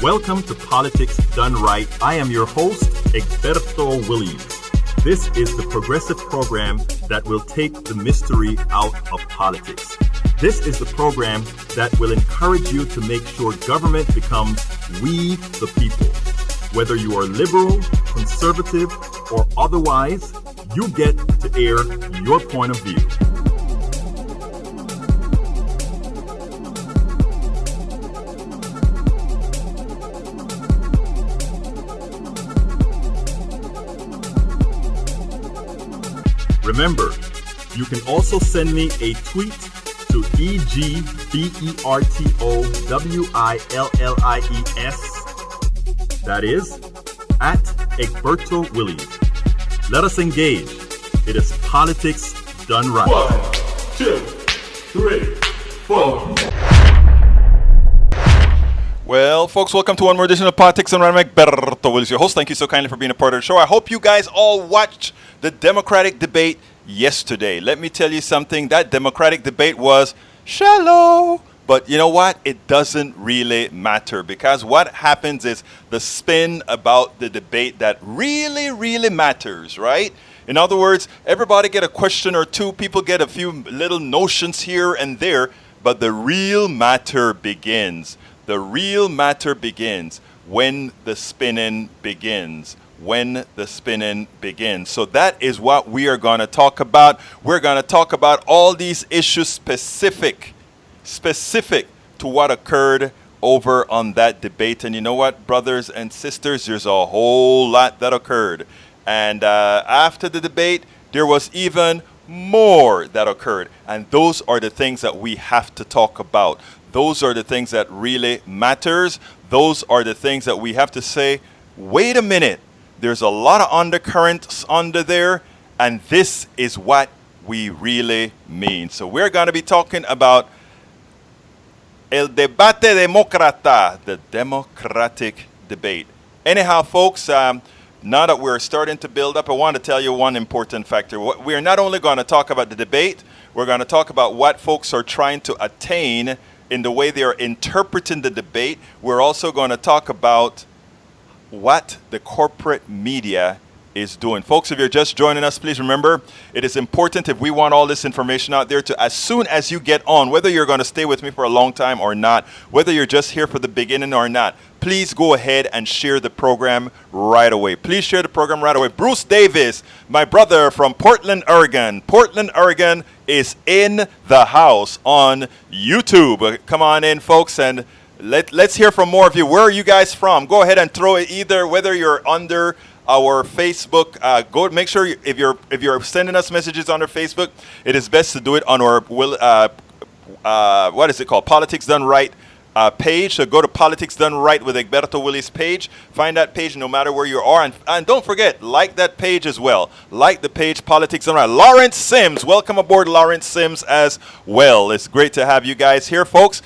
Welcome to Politics Done Right. I am your host, Egberto Willies. This is the progressive program that will take the mystery out of politics. This is the program that will encourage you to make sure government becomes we the people. Whether you are liberal, conservative, or otherwise, you get to air your point of view. Remember, you can also send me a tweet to EGBERTOWILLIES. That is, at Egberto Willies. Let us engage. It is politics done right. 1, 2, 3, 4. Well, folks, welcome to one more edition of Politics and I'm Egberto Willies, your host. Thank you so kindly for being a part of the show. I hope you guys all watched the Democratic debate yesterday. Let me tell you something. That Democratic debate was shallow. But you know what? It doesn't really matter, because what happens is the spin about the debate that really matters, right? In other words, everybody get a question or two. People get a few little notions here and there. But the real matter begins. The real matter begins when the spinning begins. When the spinning begins. So that is what we are going to talk about. We're going to talk about all these issues specific to what occurred over on that debate. And you know what, brothers and sisters, there's a whole lot that occurred. And after the debate, there was even more that occurred. And those are the things that we have to talk about. Those are the things that really matters. Those are the things that we have to say, wait a minute. There's a lot of undercurrents under there, and this is what we really mean. So we're going to be talking about el debate demócrata, the democratic debate. Anyhow, folks, now that we're starting to build up, I want to tell you one important factor. We're not only going to talk about the debate, we're going to talk about what folks are trying to attain in the way they are interpreting the debate. We're also going to talk about what the corporate media is doing. Folks, if you're just joining us, please remember, it is important, if we want all this information out there, to as soon as you get on, whether you're going to stay with me for a long time or not, whether you're just here for the beginning or not, please go ahead and share the program right away. Please share the program right away. Bruce Davis, my brother from Portland, Oregon. Portland, Oregon is in the house on YouTube. Come on in, folks, and let's hear from more of you. Where are you guys from? Go ahead and throw it either, whether you're under our Facebook. Go make sure if you're sending us messages on our Facebook, it is best to do it on our what is it called? Politics Done Right page. So go to Politics Done Right with Egberto Willies page. Find that page no matter where you are, and don't forget, like that page as well. Like the page Politics Done Right. Lawrence Sims, welcome aboard, Lawrence Sims as well. It's great to have you guys here, folks.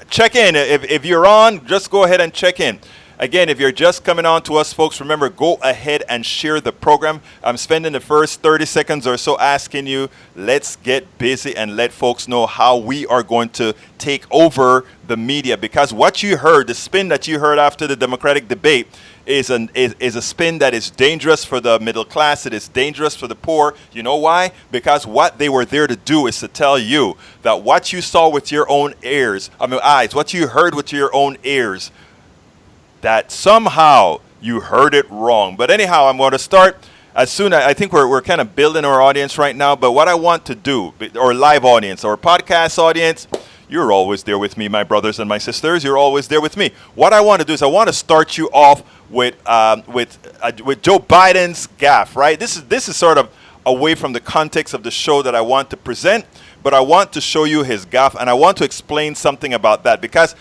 Check in. If you're on, just go ahead and check in. Again, if you're just coming on to us, folks, remember, go ahead and share the program. I'm spending the first 30 seconds or so asking you, let's get busy and let folks know how we are going to take over the media. Because what you heard, the spin that you heard after the Democratic debate, is a spin that is dangerous for the middle class. It is dangerous for the poor. You know why? Because what they were there to do is to tell you that what you saw with your own eyes, what you heard with your own ears, that somehow you heard it wrong. But anyhow, I'm going to start as soon as I think we're kind of building our audience right now. But what I want to do, or live audience, or podcast audience, you're always there with me, my brothers and my sisters. You're always there with me. What I want to do is I want to start you off with Joe Biden's gaffe, right? This is sort of away from the context of the show that I want to present, but I want to show you his gaffe, and I want to explain something about that, because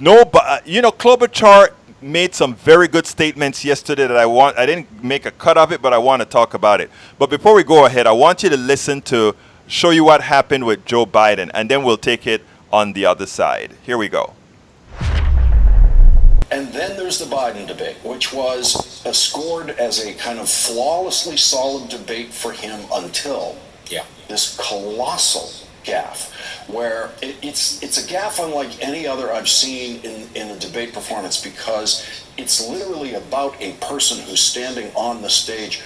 Klobuchar made some very good statements yesterday that I didn't make a cut of it, but I want to talk about it. But before we go ahead, I want you to listen to show you what happened with Joe Biden, and then we'll take it on the other side. Here we go. And then there's the Biden debate, which was scored as a kind of flawlessly solid debate for him until this colossal gaffe, where it's a gaffe unlike any other I've seen in a debate performance, because it's literally about a person who's standing on the stage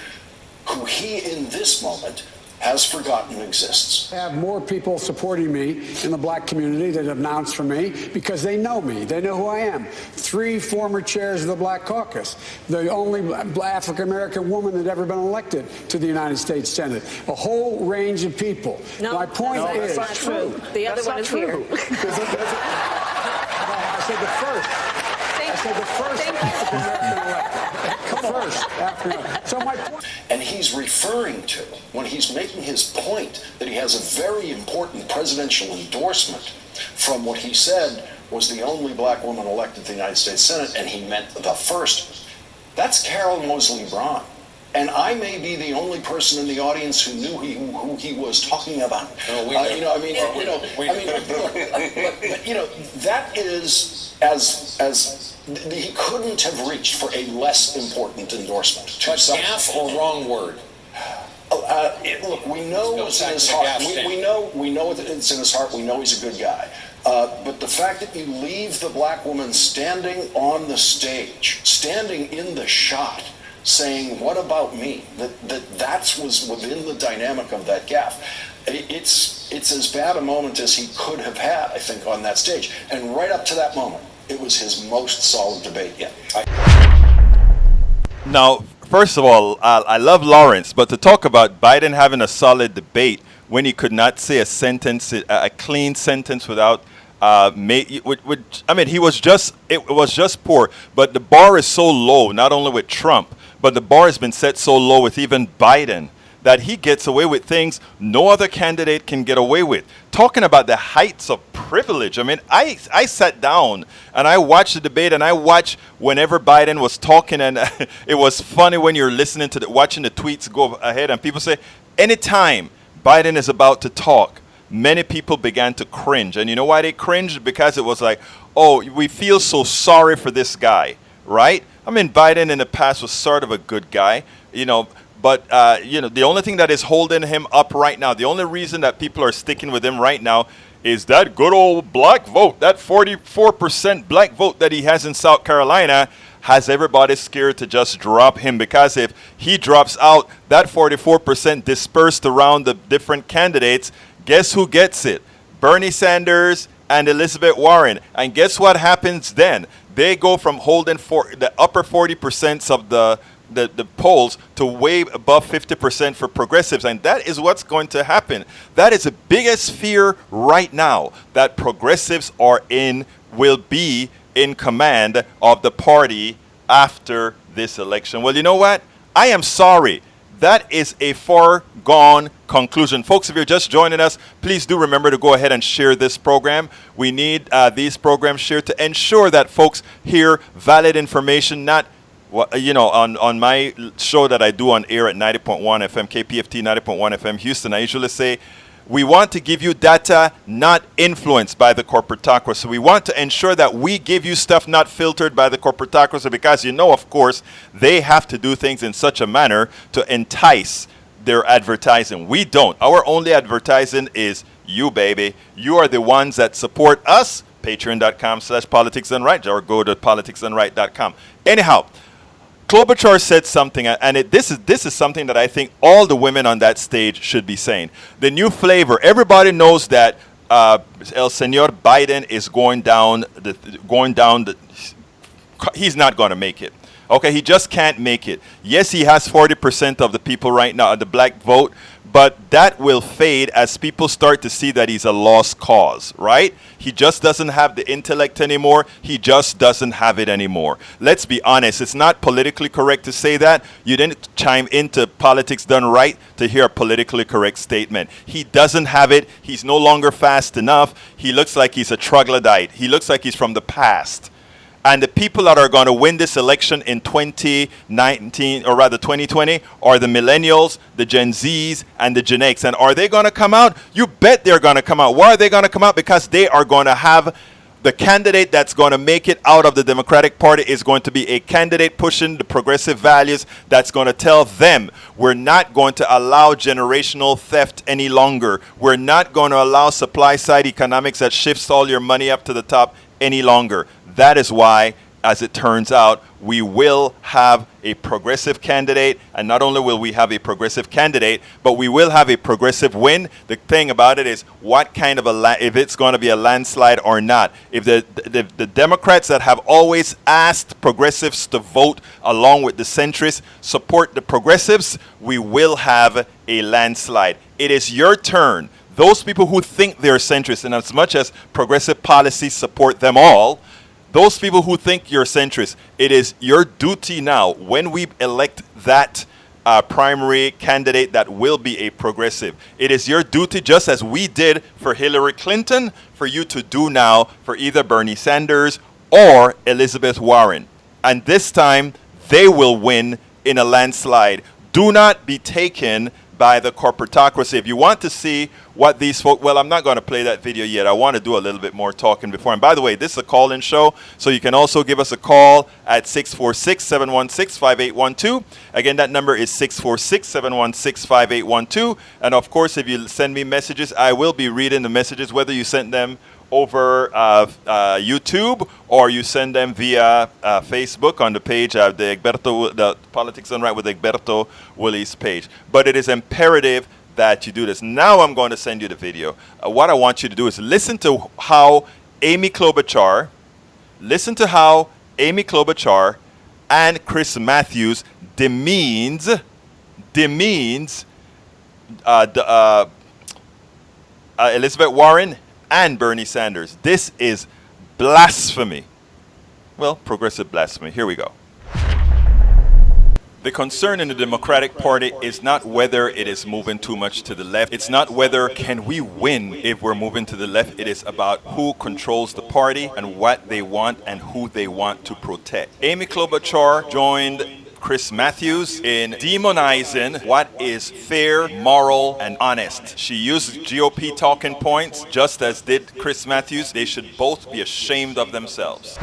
who he, in this moment, has forgotten exists. I have more people supporting me in the black community that have announced for me because they know me. They know who I am. 3 former chairs of the Black Caucus, the only African-American woman that ever been elected to the United States Senate, a whole range of people. No, my point is, that's not true. The other one is here. I said the first. I said the first African-American elected. First African. So my point. And he's referring to, when he's making his point, that he has a very important presidential endorsement from what he said was the only black woman elected to the United States Senate, and he meant the first. That's Carol Moseley Braun. And I may be the only person in the audience who knew who he was talking about. No, that is he couldn't have reached for a less important endorsement. But gaffe or wrong word? Look, we know it's in his heart. We know it's in his heart. We know he's a good guy. But the fact that you leave the black woman standing on the stage, standing in the shot, saying, "What about me?" That was within the dynamic of that gaffe. It's as bad a moment as he could have had, I think, on that stage. And right up to that moment, it was his most solid debate yet. Now, first of all, I love Lawrence, but to talk about Biden having a solid debate when he could not say a sentence, a clean sentence without, I mean, it was just poor. But the bar is so low, not only with Trump, but the bar has been set so low with even Biden, that he gets away with things no other candidate can get away with. Talking about the heights of privilege. I mean, I sat down and I watched the debate, and I watched whenever Biden was talking, and it was funny when you're listening to watching the tweets go ahead, and people say, anytime Biden is about to talk, many people began to cringe. And you know why they cringed? Because it was like, oh, we feel so sorry for this guy, right? I mean, Biden in the past was sort of a good guy, but, the only thing that is holding him up right now, the only reason that people are sticking with him right now is that good old black vote, that 44% black vote that he has in South Carolina has everybody scared to just drop him, because if he drops out, that 44% dispersed around the different candidates, guess who gets it? Bernie Sanders and Elizabeth Warren. And guess what happens then? They go from holding the upper 40% of the polls to way above 50% for progressives, and that is what's going to happen. That is the biggest fear right now, that progressives will be in command of the party after this election. Well, you know what? I am sorry. That is a foregone conclusion. Folks, if you're just joining us, please do remember to go ahead and share this program. We need these programs shared to ensure that folks hear valid information, not on my show that I do on air at 90.1 FM, KPFT 90.1 FM Houston, I usually say, we want to give you data not influenced by the corporatocracy. We want to ensure that we give you stuff not filtered by the corporatocracy, because of course, they have to do things in such a manner to entice their advertising. We don't. Our only advertising is you, baby. You are the ones that support us. Patreon.com/politicsdoneright, or go to politicsdoneright.com. Anyhow, Klobuchar said something, and this is something that I think all the women on that stage should be saying. The new flavor. Everybody knows that El Señor Biden is going down. He's not going to make it. Okay, he just can't make it. Yes, he has 40% of the people right now, the black vote, but that will fade as people start to see that he's a lost cause, right? He just doesn't have the intellect anymore. He just doesn't have it anymore. Let's be honest. It's not politically correct to say that. You didn't chime into Politics Done Right to hear a politically correct statement. He doesn't have it. He's no longer fast enough. He looks like he's a troglodyte. He looks like he's from the past. And the people that are going to win this election in 2019, or rather 2020, are the millennials, the Gen Zs, and the Gen X. And are they going to come out? You bet they're going to come out. Why are they going to come out? Because they are going to have The candidate that's going to make it out of the Democratic Party is going to be a candidate pushing the progressive values that's going to tell them we're not going to allow generational theft any longer. We're not going to allow supply side economics that shifts all your money up to the top any longer. That is why, as it turns out, we will have a progressive candidate, and not only will we have a progressive candidate, but we will have a progressive win. The thing about it is what kind of if it's going to be a landslide or not. If the Democrats that have always asked progressives to vote along with the centrists support the progressives, we will have a landslide. It is your turn. Those people who think they're centrist, and as much as progressive policies support them all, those people who think you're centrist, it is your duty now, when we elect that primary candidate that will be a progressive, it is your duty, just as we did for Hillary Clinton, for you to do now for either Bernie Sanders or Elizabeth Warren. And this time, they will win in a landslide. Do not be taken by the corporatocracy. If you want to see what these folks, well, I'm not going to play that video yet. I want to do a little bit more talking before. And by the way, this is a call-in show, so you can also give us a call at 646-716-5812. Again, that number is 646-716-5812. And of course, if you send me messages, I will be reading the messages, whether you send them over YouTube or you send them via Facebook on the page of the Politics Done Right with Egberto Willies page. But it is imperative that you do this. Now I'm going to send you the video. What I want you to do is listen to how Amy Klobuchar and Chris Matthews demeans Elizabeth Warren and Bernie Sanders. This is blasphemy. Well, progressive blasphemy. Here we go. The concern in the Democratic Party is not whether it is moving too much to the left. It's not whether can we win if we're moving to the left. It is about who controls the party and what they want and who they want to protect. Amy Klobuchar joined Chris Matthews in demonizing what is fair, moral, and honest. She used GOP talking points just as did Chris Matthews. They should both be ashamed of themselves.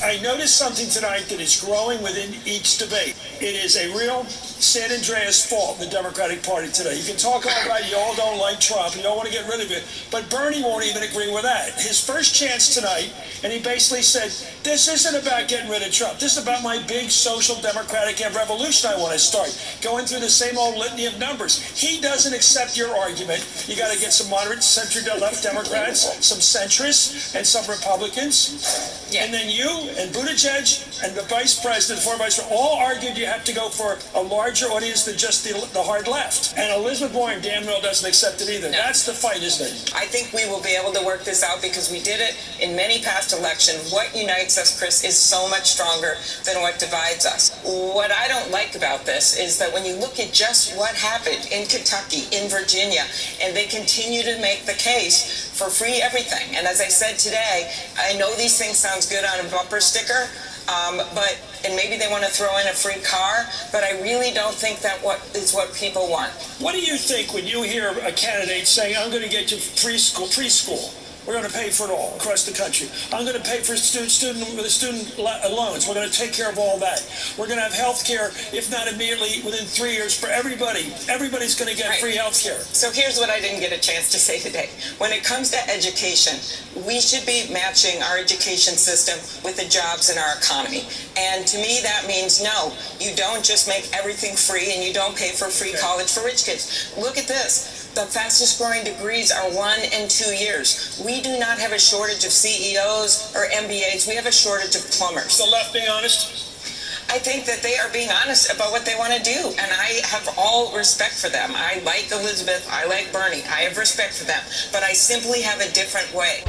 I noticed something tonight that is growing within each debate. It is a real San Andreas fault in the Democratic Party today. You can talk all about you all don't like Trump, you don't want to get rid of it, but Bernie won't even agree with that. His first chance tonight, and he basically said, this isn't about getting rid of Trump. This is about my big social democratic revolution I want to start. Going through the same old litany of numbers. He doesn't accept your argument. You got to get some moderate center-left Democrats, some centrists, and some Republicans. Yeah. And then you and Buttigieg and the vice president, the former vice president, all argued you have to go for a larger audience than just the hard left. And Elizabeth Warren damn well doesn't accept it either. No. That's the fight, isn't it? I think we will be able to work this out because we did it in many past elections. What unites us, Chris, is so much stronger than what divides us. What I don't like about this is that when you look at just what happened in Kentucky, in Virginia, and they continue to make the case for free everything. And as I said today, I know these things sounds good on a bumper sticker, and maybe they want to throw in a free car, but I really don't think that is what people want. What do you think when you hear a candidate saying, I'm going to get you preschool? We're going to pay for it all across the country. I'm going to pay for student loans. We're going to take care of all that. We're going to have health care, if not immediately, within 3 years for everybody. Everybody's going to get free health care. So here's what I didn't get a chance to say today. When it comes to education, we should be matching our education system with the jobs in our economy. And to me, that means no, you don't just make everything free and you don't pay for free college for rich kids. Look at this. The fastest growing degrees are 1 and 2 years. We do not have a shortage of CEOs or MBAs. We have a shortage of plumbers. The left being honest? I think that they are being honest about what they want to do, and I have all respect for them. I like Elizabeth, I like Bernie, I have respect for them, but I simply have a different way.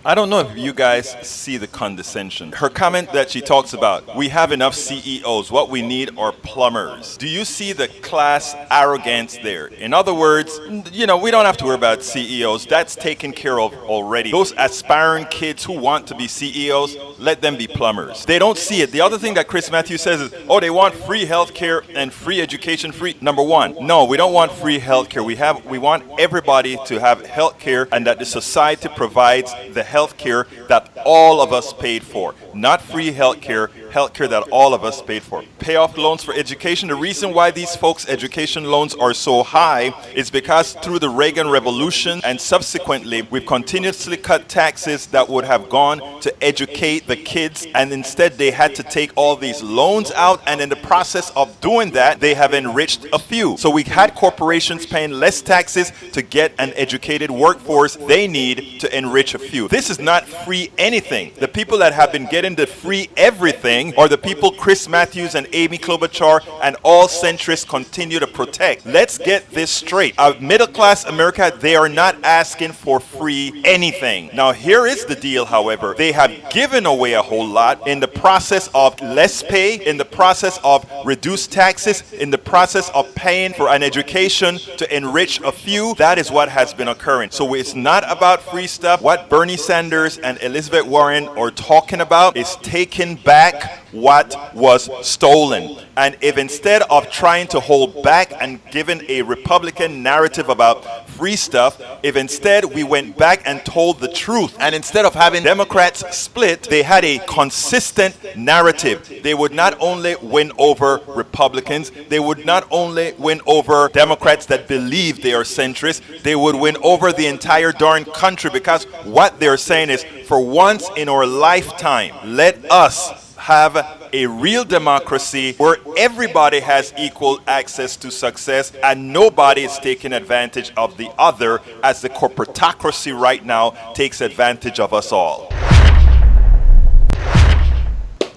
I don't know if you guys see the condescension. Her comment that she talks about, we have enough CEOs, what we need are plumbers. Do you see the class arrogance there? In other words, you know, we don't have to worry about CEOs. That's taken care of already. Those aspiring kids who want to be CEOs, let them be plumbers. They don't see it. The other thing that Chris Matthews says is, oh, they want free healthcare and free education. Number one, no, we don't want free healthcare. We want everybody to have healthcare, and that the society provides the healthcare that all of us paid for. Not free healthcare, healthcare that all of us paid for. Pay off loans for education. The reason why these folks' education loans are so high is because through the Reagan Revolution and subsequently, we've continuously cut taxes that would have gone to educate the kids, and instead they had to take all these loans out, and in the process of doing that, they have enriched a few. So we had corporations paying less taxes to get an educated workforce they need to enrich a few. This is not free anything. The people that have been getting the free everything are the people Chris Matthews and Amy Klobuchar and all centrists continue to protect. Let's get this straight. Middle class America, they are not asking for free anything. Now here is the deal, however. They have given away a whole lot in the process of less pay, in the process of reduced taxes, in the process of paying for an education to enrich a few. That is what has been occurring. So it's not about free stuff. What Bernie Sanders and Elizabeth Warren are talking about is taking back what was stolen. And if instead of trying to hold back and giving a Republican narrative about free stuff, if instead we went back and told the truth, and instead of having Democrats split, they had a consistent narrative, they would not only win over Republicans, they would not only win over Democrats that believe they are centrist, they would win over the entire darn country, because what they're saying is, for once in our lifetime, let us have a real democracy where everybody has equal access to success and nobody is taking advantage of the other, as the corporatocracy right now takes advantage of us all.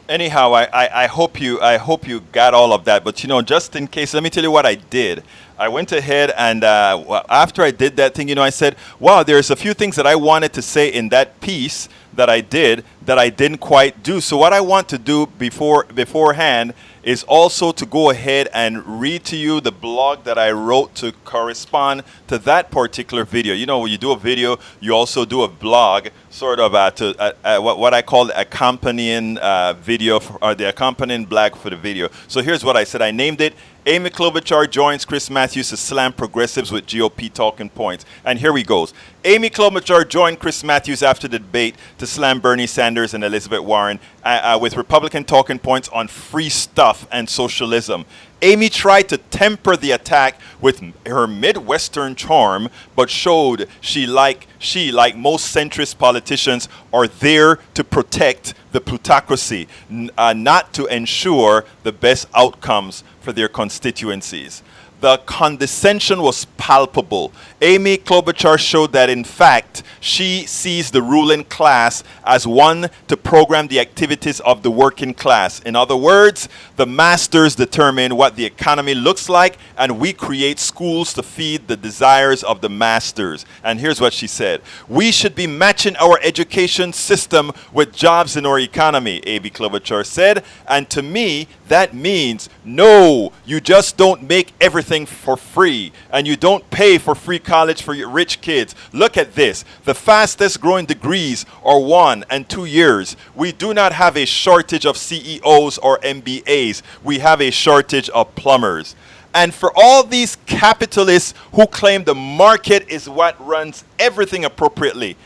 Anyhow, I hope you got all of that. But you know, just in case, let me tell you what I did. I went ahead and after I did that thing, you know, I said, wow, there's a few things that I wanted to say in that piece that I did that I didn't quite do. So what I want to do beforehand is also to go ahead and read to you the blog that I wrote to correspond to that particular video. You know, when you do a video, you also do a blog, sort of what I call the accompanying video, or the accompanying blog for the video. So here's what I said. I named it, Amy Klobuchar joins Chris Matthews to slam progressives with GOP talking points. And here he goes. Amy Klobuchar joined Chris Matthews after the debate to slam Bernie Sanders and Elizabeth Warren with Republican talking points on free stuff and socialism. Amy tried to temper the attack with her Midwestern charm, but showed she, like most centrist politicians, are there to protect the plutocracy, not to ensure the best outcomes for their constituencies. The condescension was palpable. Amy Klobuchar showed that, in fact, she sees the ruling class as one to program the activities of the working class. In other words, the masters determine what the economy looks like, and we create schools to feed the desires of the masters. And here's what she said. We should be matching our education system with jobs in our economy, Amy Klobuchar said. And to me, that means, no, you just don't make everything for free, and you don't pay for free college for your rich kids. Look at this. The fastest growing degrees are 1 and 2 years. We do not have a shortage of CEOs or MBAs. We have a shortage of plumbers. And for all these capitalists who claim the market is what runs everything appropriately,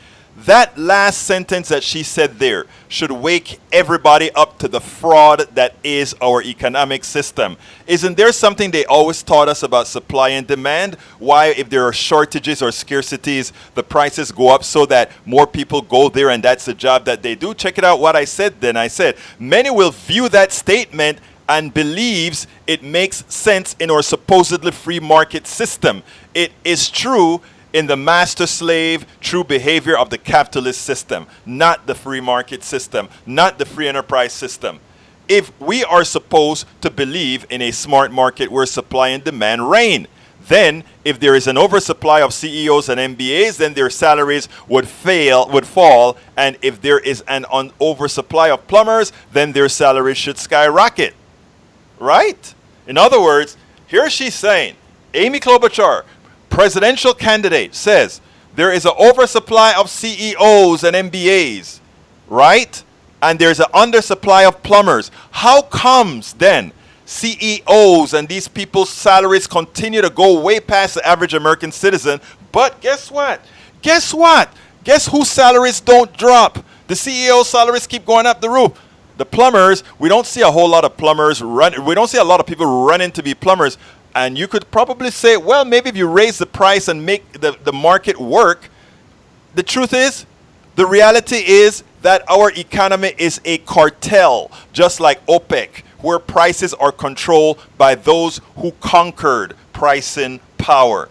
that last sentence that she said there should wake everybody up to the fraud that is our economic system. Isn't there something they always taught us about supply and demand? Why, if there are shortages or scarcities, the prices go up so that more people go there, and that's the job that they do? Check it out what I said then. I said, many will view that statement and believes it makes sense in our supposedly free market system. It is true in the master-slave true behavior of the capitalist system, not the free market system, not the free enterprise system. If we are supposed to believe in a smart market where supply and demand reign, then if there is an oversupply of CEOs and MBAs, then their salaries would fall. And if there is an oversupply of plumbers, then their salaries should skyrocket. Right? In other words, here she's saying, Amy Klobuchar, presidential candidate, says there is an oversupply of CEOs and MBAs, right? And there's an undersupply of plumbers. How comes then CEOs and these people's salaries continue to go way past the average American citizen? But guess what? Guess what? Guess whose salaries don't drop? The CEO salaries keep going up the roof. The plumbers, we don't see a whole lot of plumbers run. We don't see a lot of people running to be plumbers. And you could probably say, well, maybe if you raise the price and make the market work. The truth is, the reality is that our economy is a cartel, just like OPEC, where prices are controlled by those who conquered pricing power.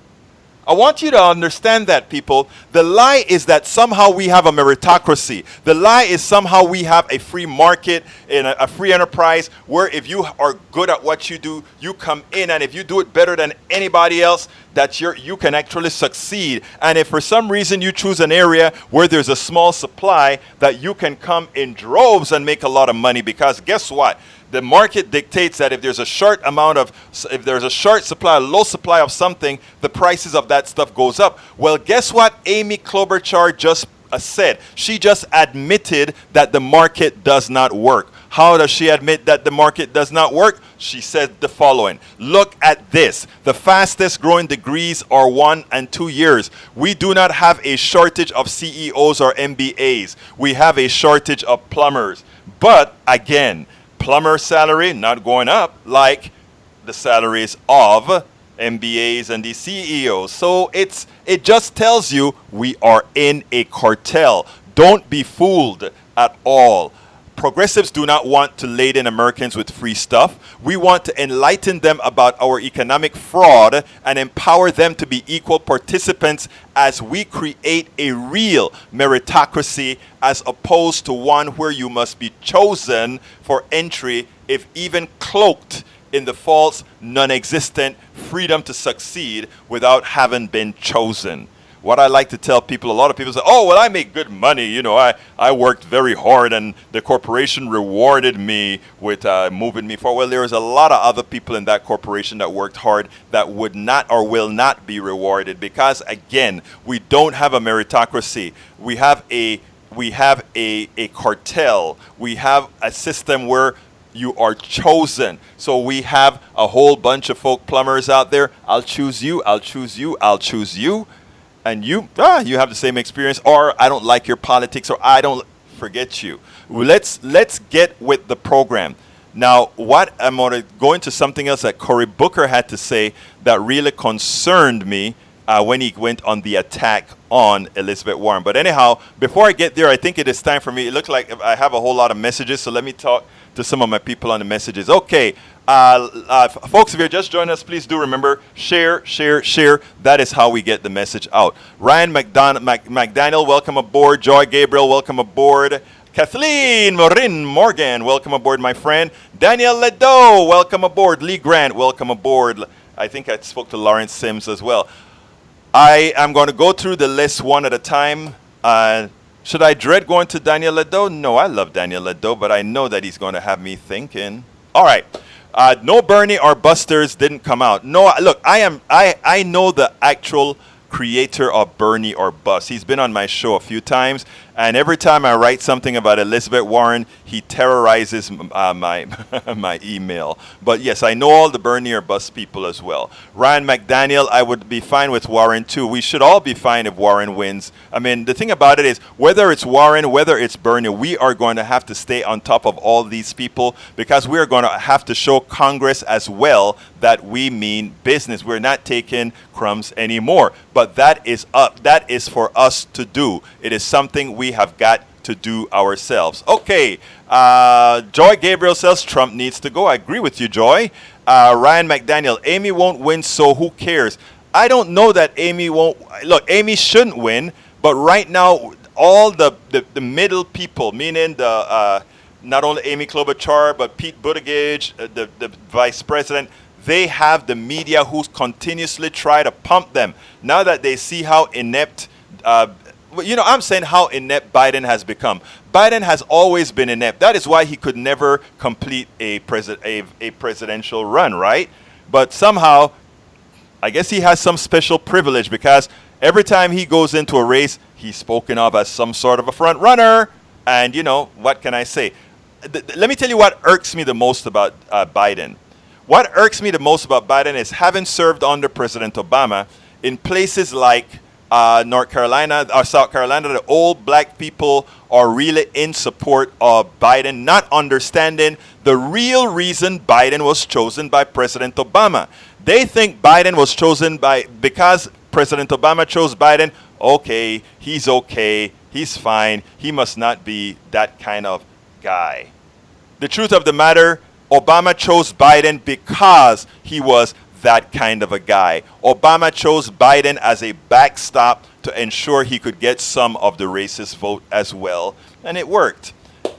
I want you to understand that, people. The lie is that somehow we have a meritocracy. The lie is somehow we have a free market and a free enterprise where if you are good at what you do, you come in, and if you do it better than anybody else, that you can actually succeed. And if for some reason you choose an area where there's a small supply, that you can come in droves and make a lot of money, because guess what? The market dictates that if there's a short supply, a low supply of something, the prices of that stuff goes up. Well, guess what Amy Klobuchar just said? She just admitted that the market does not work. How does she admit that the market does not work? She said the following. Look at this. The fastest growing degrees are 1 and 2 years. We do not have a shortage of CEOs or MBAs. We have a shortage of plumbers. But again, plumber salary not going up like the salaries of MBAs and the CEOs. So it just tells you we are in a cartel. Don't be fooled at all. Progressives do not want to laden Americans with free stuff. We want to enlighten them about our economic fraud and empower them to be equal participants as we create a real meritocracy, as opposed to one where you must be chosen for entry, if even cloaked in the false, non-existent freedom to succeed without having been chosen. What I like to tell people, a lot of people say, oh, well, I make good money. You know, I worked very hard and the corporation rewarded me with moving me forward. Well, there's a lot of other people in that corporation that worked hard that would not or will not be rewarded, because, again, we don't have a meritocracy. We have a cartel. We have a system where you are chosen. So we have a whole bunch of folk plumbers out there. I'll choose you. I'll choose you. I'll choose you. And you have the same experience, or I don't like your politics, or I don't forget you. Let's get with the program. Now, what I'm going to go into something else that Cory Booker had to say that really concerned me when he went on the attack on Elizabeth Warren. But anyhow, before I get there, I think it is time for me. It looks like I have a whole lot of messages, so let me talk to some of my people on the messages. Okay. Folks, if you're just joining us, please do remember, share. That is how we get the message out. Ryan McDaniel, welcome aboard. Joy Gabriel, welcome aboard. Kathleen Morin Morgan, welcome aboard, my friend. Daniel Ledo, welcome aboard. Lee Grant, welcome aboard. I think I spoke to Lawrence Sims as well. I am going to go through the list one at a time. Should I dread going to Daniel Ledo? No, I love Daniel Ledo, but I know that he's going to have me thinking. All right. No Bernie or Busters didn't come out. No, look, I know the actual creator of Bernie or Bust. He's been on my show a few times, and every time I write something about Elizabeth Warren, he terrorizes my email. But yes, I know all the Bernie or Bust people as well. Ryan McDaniel, I would be fine with Warren too. We should all be fine if Warren wins. I mean, the thing about it is, whether it's Warren, whether it's Bernie, we are going to have to stay on top of all these people, because we are going to have to show Congress as well that we mean business. We're not taking crumbs anymore. But that is for us to do. It is something we have got to do ourselves. Okay, Joy Gabriel says Trump needs to go. I agree with you, Joy. Ryan McDaniel, Amy won't win, so who cares? I don't know that Amy won't. Look, Amy shouldn't win, but right now, all the middle people, meaning the not only Amy Klobuchar, but Pete Buttigieg, the vice president, they have the media who continuously try to pump them. Now that they see how inept, I'm saying how inept Biden has become. Biden has always been inept. That is why he could never complete a presidential run, right? But somehow, I guess he has some special privilege because every time he goes into a race, he's spoken of as some sort of a front runner. And, what can I say? Let me tell you what irks me the most about Biden. What irks me the most about Biden is having served under President Obama in places like North Carolina or South Carolina, the old black people are really in support of Biden, not understanding the real reason Biden was chosen by President Obama. They think Biden was chosen because President Obama chose Biden. Okay, he's fine. He must not be that kind of guy. The truth of the matter, Obama chose Biden because he was that kind of a guy. Obama chose Biden as a backstop to ensure he could get some of the racist vote as well, and it worked.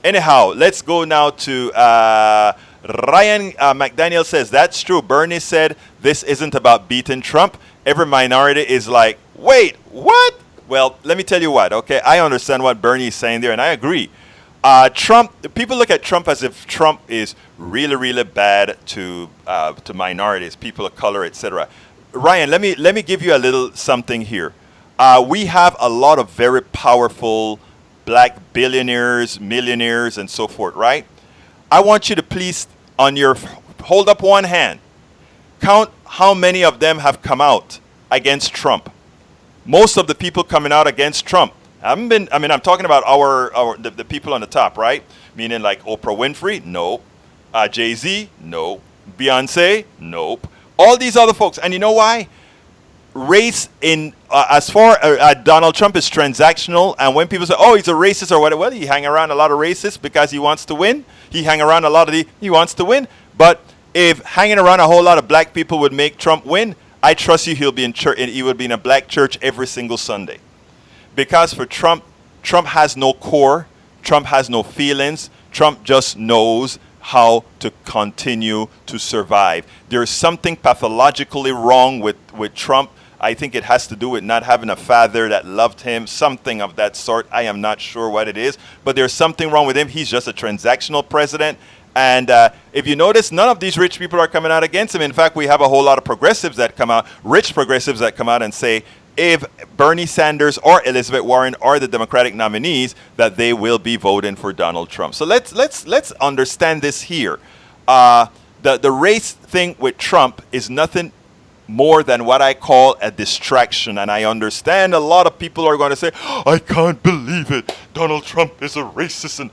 Anyhow, let's go now to Ryan McDaniel says, that's true. Bernie said this isn't about beating Trump. Every minority is like, wait, what? Well, let me tell you what, okay? I understand what Bernie is saying there, and I agree. Trump, people look at Trump as if Trump is really, really bad to minorities, people of color, etc. Ryan, let me give you a little something here. We have a lot of very powerful black billionaires, millionaires, and so forth, right? I want you to please, hold up one hand, count how many of them have come out against Trump. Most of the people coming out against Trump I'm talking about the people on the top, right? Meaning like Oprah Winfrey, nope. Jay-Z, nope. Beyonce, nope. All these other folks. And you know why? Race as far as Donald Trump is transactional, and when people say, oh, he's a racist or whatever, well, he hang around a lot of racists because he wants to win. He hang around he wants to win. But if hanging around a whole lot of black people would make Trump win, I trust you he'll be in church, he would be in a black church every single Sunday. Because for Trump has no core, Trump has no feelings, Trump just knows how to continue to survive. There is something pathologically wrong with Trump. I think it has to do with not having a father that loved him, something of that sort. I am not sure what it is, but there's something wrong with him. He's just a transactional president. And if you notice, none of these rich people are coming out against him. In fact, we have a whole lot of progressives that come out, rich progressives that come out and say, if Bernie Sanders or Elizabeth Warren are the Democratic nominees, that they will be voting for Donald Trump. So let's understand this here. The race thing with Trump is nothing more than what I call a distraction. And I understand a lot of people are going to say, I can't believe it. Donald Trump is a racist. And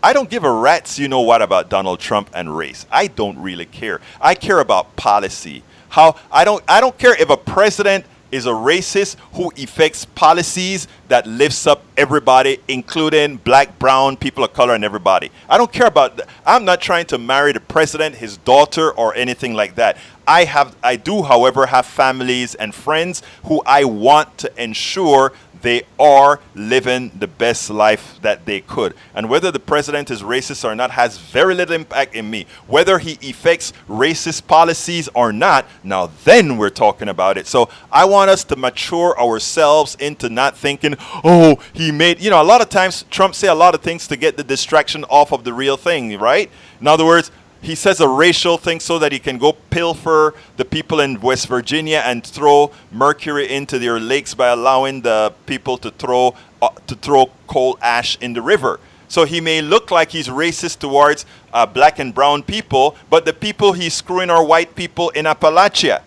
I don't give a rat's what about Donald Trump and race. I don't really care. I care about policy. I don't care if a president is a racist who effects policies that lifts up everybody, including black, brown, people of color, and everybody. I don't care about that. I'm not trying to marry the president, his daughter, or anything like that. I do, however, have families and friends who I want to ensure they are living the best life that they could. And whether the president is racist or not has very little impact in me. Whether he effects racist policies or not, now then we're talking about it. So I want us to mature ourselves into not thinking, oh, he made, a lot of times Trump say a lot of things to get the distraction off of the real thing, right? In other words, he says a racial thing so that he can go pilfer the people in West Virginia and throw mercury into their lakes by allowing the people to throw coal ash in the river. So he may look like he's racist towards black and brown people, but the people he's screwing are white people in Appalachia.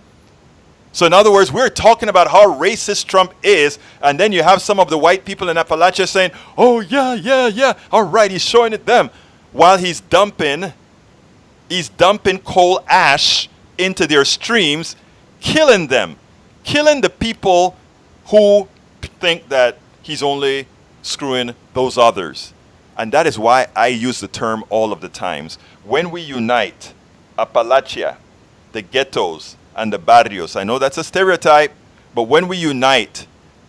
So in other words, we're talking about how racist Trump is, and then you have some of the white people in Appalachia saying, oh, yeah, all right, he's showing it them, while he's dumping coal ash into their streams, killing them, killing the people who think that he's only screwing those others. And that is why I use the term all of the times. When we unite Appalachia, the ghettos, and the barrios, I know that's a stereotype, but when we unite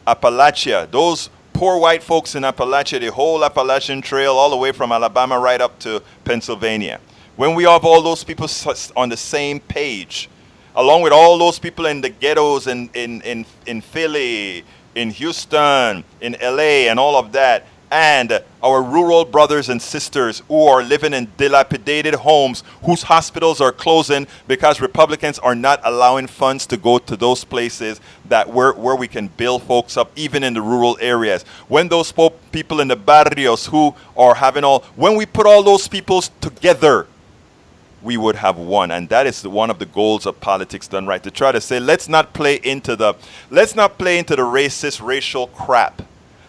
Appalachia, those poor white folks in Appalachia, the whole Appalachian Trail, all the way from Alabama right up to Pennsylvania, when we have all those people on the same page, along with all those people in the ghettos in Philly, in Houston, in LA, and all of that, and our rural brothers and sisters who are living in dilapidated homes, whose hospitals are closing because Republicans are not allowing funds to go to those places that where we can build folks up, even in the rural areas. When those people in the barrios who are having when we put all those people together, we would have won. And that is one of the goals of Politics Done Right, to try to say, let's not play into the racist, racial crap.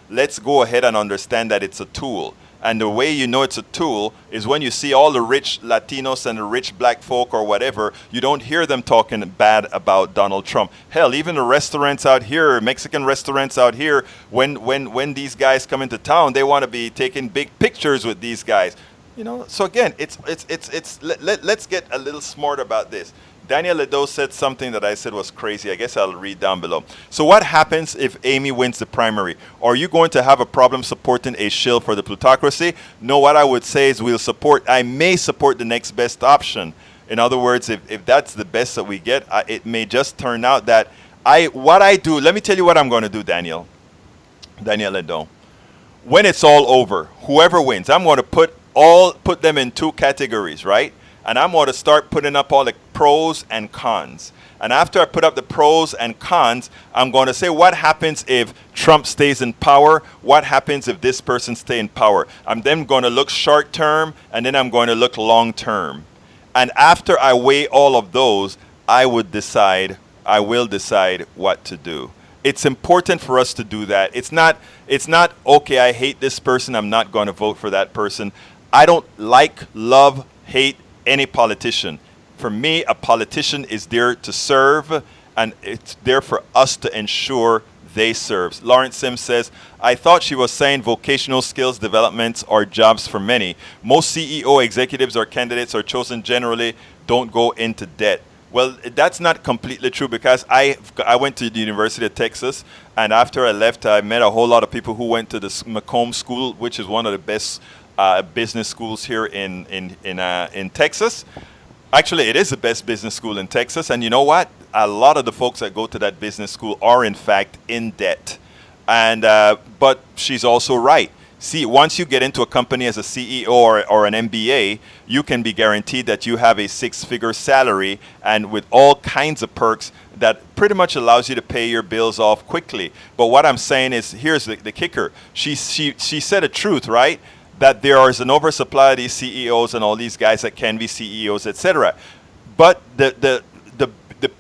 Let's go ahead and understand that it's a tool. And the way you know it's a tool is when you see all the rich Latinos and the rich black folk or whatever, you don't hear them talking bad about Donald Trump. Hell, even the restaurants out here, Mexican restaurants out here, when these guys come into town, they want to be taking big pictures with these guys. You know, so again, let's get a little smart about this. Daniel Ledo said something that I said was crazy. I guess I'll read down below. So what happens if Amy wins the primary? Are you going to have a problem supporting a shill for the plutocracy? No, what I would say is I may support the next best option. In other words, if that's the best that we get, it may just turn out that let me tell you what I'm going to do, Daniel Ledo. When it's all over, whoever wins, I'm going to put them in two categories, right? And I'm going to start putting up all the pros and cons. And after I put up the pros and cons, I'm going to say, what happens if Trump stays in power? What happens if this person stays in power? I'm then going to look short term, and then I'm going to look long term. And after I weigh all of those, I will decide what to do. It's important for us to do that. It's not, okay, I hate this person, I'm not going to vote for that person. I don't love, hate any politician. For me, a politician is there to serve, and it's there for us to ensure they serve. Lawrence Sims says, I thought she was saying vocational skills developments are jobs for many. Most CEO executives or candidates are chosen generally don't go into debt. Well, that's not completely true, because I went to the University of Texas, and after I left, I met a whole lot of people who went to the Macomb School, which is one of the best business schools here in Texas. Actually, it is the best business school in Texas. And you know what? A lot of the folks that go to that business school are, in fact, in debt. And but she's also right. See, once you get into a company as a CEO or an MBA, you can be guaranteed that you have a six-figure salary, and with all kinds of perks that pretty much allows you to pay your bills off quickly. But what I'm saying is, here's the kicker. She said a truth, right? That there is an oversupply of these CEOs and all these guys that can be CEOs, etc. But the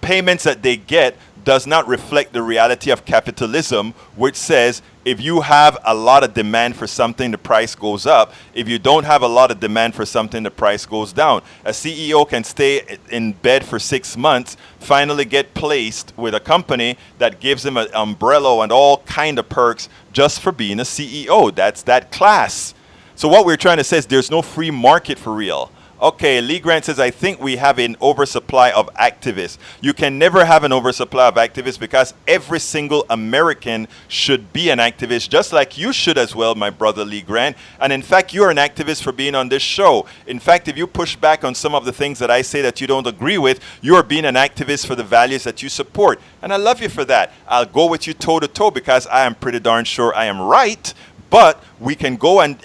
payments that they get does not reflect the reality of capitalism, which says if you have a lot of demand for something, the price goes up. If you don't have a lot of demand for something, the price goes down. A CEO can stay in bed for 6 months, finally get placed with a company that gives him an umbrella and all kind of perks just for being a CEO. That's that class. So what we're trying to say is there's no free market for real. Okay, Lee Grant says, I think we have an oversupply of activists. You can never have an oversupply of activists, because every single American should be an activist, just like you should as well, my brother Lee Grant. And in fact, you're an activist for being on this show. In fact, if you push back on some of the things that I say that you don't agree with, you are being an activist for the values that you support. And I love you for that. I'll go with you toe to toe, because I am pretty darn sure I am right. But we can go and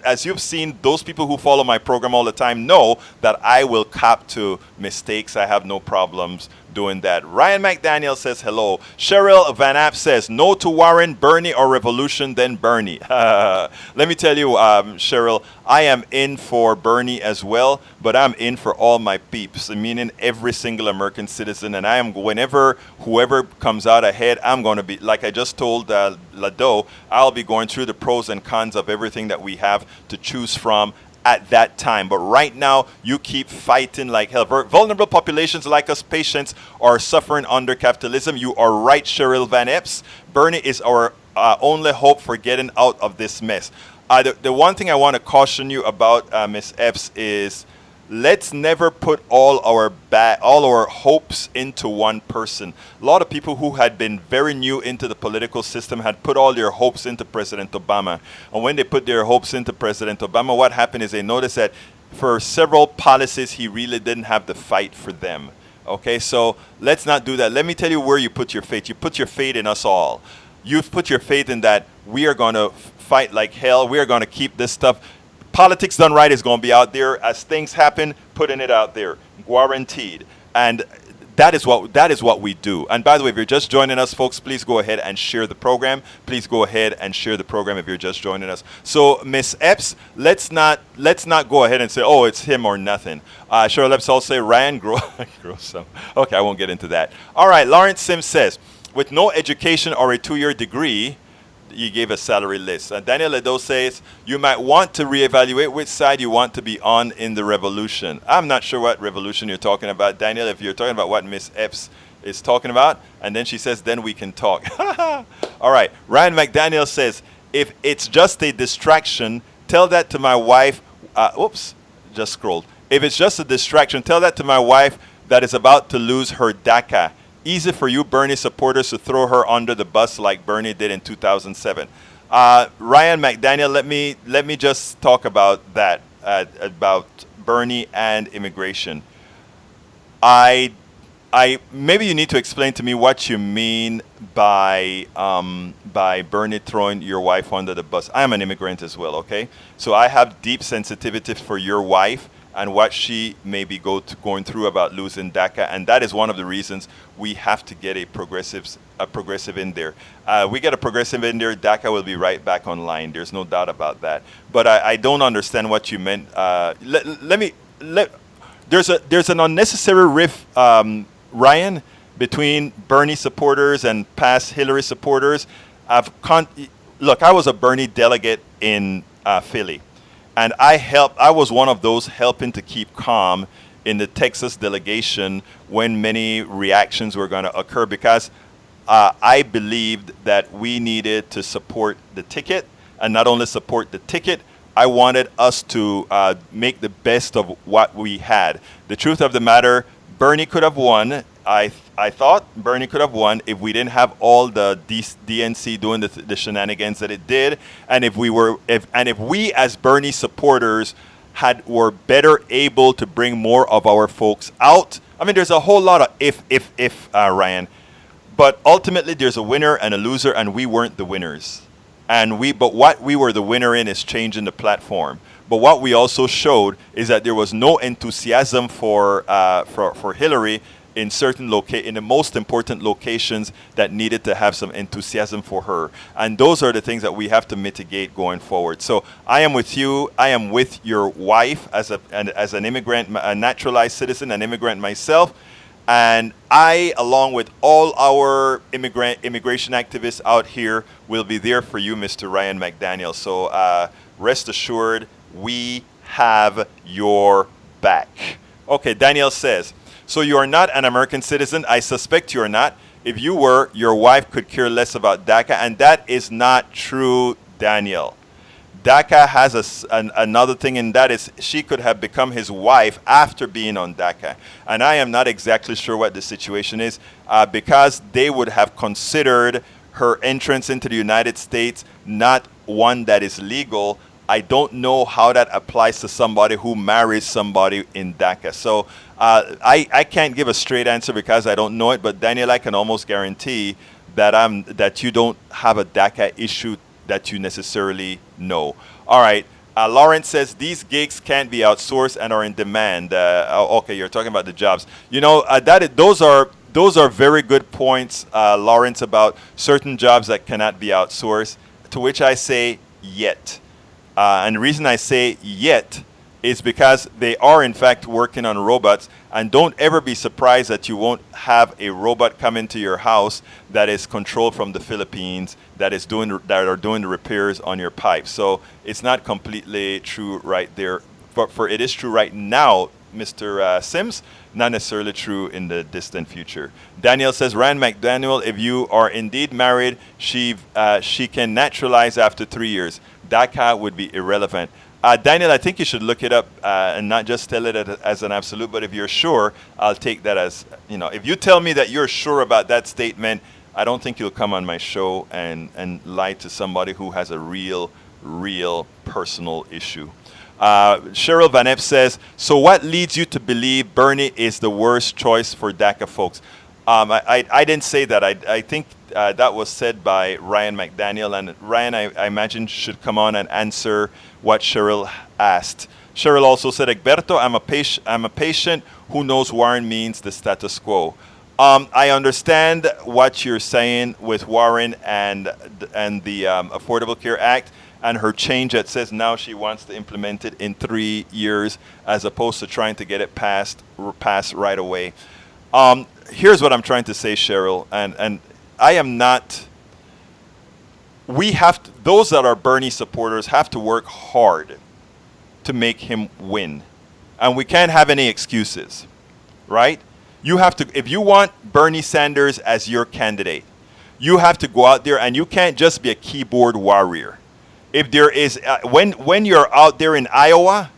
as you've seen, those people who follow my program all the time know that I will cop to mistakes. I have no problems doing that. Ryan McDaniel says hello. Cheryl Van App says no to Warren, Bernie, or revolution, then Bernie. Let me tell you, Cheryl, I am in for Bernie as well, but I'm in for all my peeps, meaning every single American citizen. And I am, whoever comes out ahead, I'm going to be, like I just told Lado, I'll be going through the pros and cons of everything that we have to choose from at that time. But right now, you keep fighting like hell. Vulnerable populations like us, patients, are suffering under capitalism. You are right, Cheryl Van Epps. Bernie is our only hope for getting out of this mess. The one thing I want to caution you about, Ms. Epps, is let's never put all our hopes into one person. A lot of people who had been very new into the political system had put all their hopes into President Obama. And when they put their hopes into President Obama, what happened is they noticed that for several policies, he really didn't have the fight for them. Okay, so let's not do that. Let me tell you where you put your faith. You put your faith in us all. You've put your faith in that we are going to fight like hell. We are going to keep this stuff. Politics Done Right is going to be out there as things happen, putting it out there, guaranteed. And that is what we do. And by the way, if you're just joining us, folks, please go ahead and share the program. Please go ahead and share the program if you're just joining us. So, Miss Epps, let's not go ahead and say, oh, it's him or nothing. Sure, let's all say Ryan grow some. Okay, I won't get into that. All right, Lawrence Sims says, with no education or a 2-year degree, you gave a salary list. Daniel Ledo says, you might want to reevaluate which side you want to be on in the revolution. I'm not sure what revolution you're talking about, Daniel, if you're talking about what Miss Epps is talking about. And then she says, then we can talk. All right. Ryan McDaniel says, if it's just a distraction, tell that to my wife. Oops, just scrolled. If it's just a distraction, tell that to my wife that is about to lose her DACA. Easy for you Bernie supporters to throw her under the bus like Bernie did in 2007. Ryan McDaniel, let me just talk about that, about Bernie and immigration. I maybe you need to explain to me what you mean by Bernie throwing your wife under the bus. I am an immigrant as well, okay? So I have deep sensitivity for your wife and what she may be going through about losing DACA, and that is one of the reasons we have to get a progressive in there. We get a progressive in there, DACA will be right back online. There's no doubt about that. But I don't understand what you meant. There's an unnecessary rift, Ryan, between Bernie supporters and past Hillary supporters. Look, I was a Bernie delegate in Philly. And I was one of those helping to keep calm in the Texas delegation when many reactions were going to occur, because I believed that we needed to support the ticket, and not only support the ticket, I wanted us to make the best of what we had. The truth of the matter, Bernie could have won. I thought Bernie could have won if we didn't have all the DNC doing the shenanigans that it did, and if we as Bernie supporters were better able to bring more of our folks out. I mean, there's a whole lot of if Ryan, but ultimately there's a winner and a loser, and we weren't the winners. But what we were the winner in is changing the platform. But what we also showed is that there was no enthusiasm for Hillary in in the most important locations that needed to have some enthusiasm for her. And those are the things that we have to mitigate going forward. So I am with you. I am with your wife as an immigrant, a naturalized citizen, an immigrant myself. And I, along with all our immigration activists out here, will be there for you, Mr. Ryan McDaniel. So rest assured, we have your back. Okay, Daniel says, so you are not an American citizen? I suspect you are not. If you were, your wife could care less about DACA, and that is not true, Daniel. DACA has another thing, and that is she could have become his wife after being on DACA. And I am not exactly sure what the situation is, because they would have considered her entrance into the United States not one that is legal. I don't know how that applies to somebody who marries somebody in DACA. So I can't give a straight answer because I don't know it. But Daniel, I can almost guarantee that you don't have a DACA issue that you necessarily know. All right. Lawrence says these gigs can't be outsourced and are in demand. Okay, you're talking about the jobs. You know, those are very good points, Lawrence, about certain jobs that cannot be outsourced. To which I say yet. And the reason I say yet is because they are in fact working on robots, and don't ever be surprised that you won't have a robot come into your house that is controlled from the Philippines that are doing the repairs on your pipes. So it's not completely true right there, for it is true right now, Mr. Sims, not necessarily true in the distant future. Daniel says, Rand McDaniel, if you are indeed married, she can naturalize after 3 years. DACA would be irrelevant. Daniel, I think you should look it up and not just tell it as an absolute, but if you're sure, I'll take that as, if you tell me that you're sure about that statement, I don't think you'll come on my show and lie to somebody who has a real personal issue. Cheryl Van Epp says, so what leads you to believe Bernie is the worst choice for DACA folks? I didn't say that. I think that was said by Ryan McDaniel. And Ryan, I imagine, should come on and answer what Cheryl asked. Cheryl also said, Egberto, I'm a patient who knows Warren means the status quo. I understand what you're saying with Warren and the Affordable Care Act and her change that says now she wants to implement it in 3 years as opposed to trying to get it passed right away. Here's what I'm trying to say, Cheryl, and I am not. We have to, those that are Bernie supporters have to work hard to make him win, and we can't have any excuses, right? You have to, if you want Bernie Sanders as your candidate, you have to go out there, and you can't just be a keyboard warrior. If there is, when you're out there in Iowa,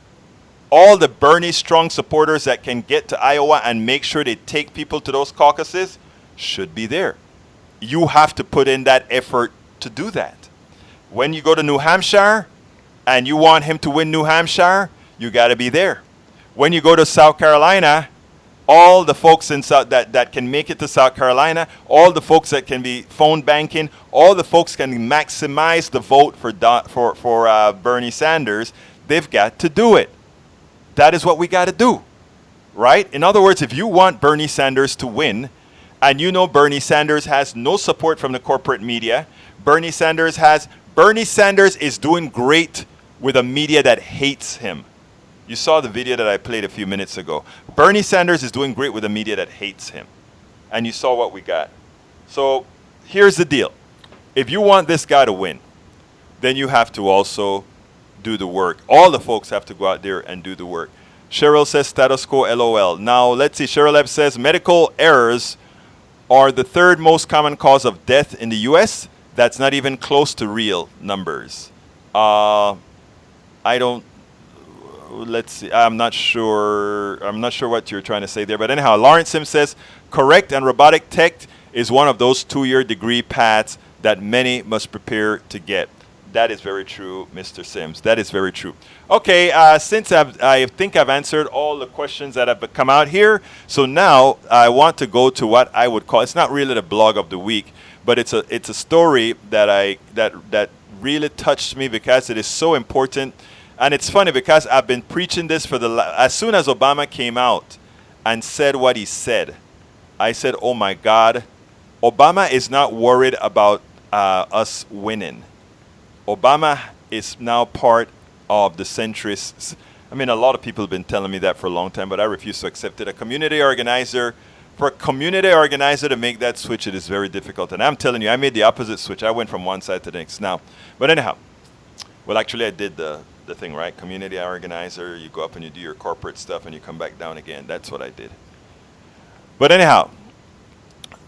all the Bernie strong supporters that can get to Iowa and make sure they take people to those caucuses should be there. You have to put in that effort to do that. When you go to New Hampshire and you want him to win New Hampshire, you got to be there. When you go to South Carolina, all the folks in that can make it to South Carolina, all the folks that can be phone banking, all the folks can maximize the vote for Bernie Sanders, they've got to do it. That is what we got to do, right? In other words, if you want Bernie Sanders to win, and you know Bernie Sanders has no support from the corporate media, Bernie Sanders is doing great with a media that hates him. You saw the video that I played a few minutes ago. Bernie Sanders is doing great with a media that hates him. And you saw what we got. So here's the deal. If you want this guy to win, then you have to also do the work. All the folks have to go out there and do the work. Cheryl says status quo LOL. Now let's see. Cheryl Ebb says medical errors are the third most common cause of death in the US. That's not even close to real numbers. Let's see. I'm not sure what you're trying to say there. But anyhow, Lawrence Sims says, correct, and robotic tech is one of those 2-year degree paths that many must prepare to get. That is very true, Mr. Sims. That is very true. Okay, since I think I've answered all the questions that have come out here, so now I want to go to what I would call, it's not really the blog of the week, but it's a story that really touched me because it is so important. And it's funny because I've been preaching this as soon as Obama came out and said what he said, I said, oh my God, Obama is not worried about us winning. Obama is now part of the centrists. I mean, a lot of people have been telling me that for a long time, but I refuse to accept it. For a community organizer to make that switch, it is very difficult. And I'm telling you, I made the opposite switch. I went from one side to the next. Now, but anyhow, well, actually, I did the thing, right? Community organizer, you go up and you do your corporate stuff and you come back down again. That's what I did. But anyhow,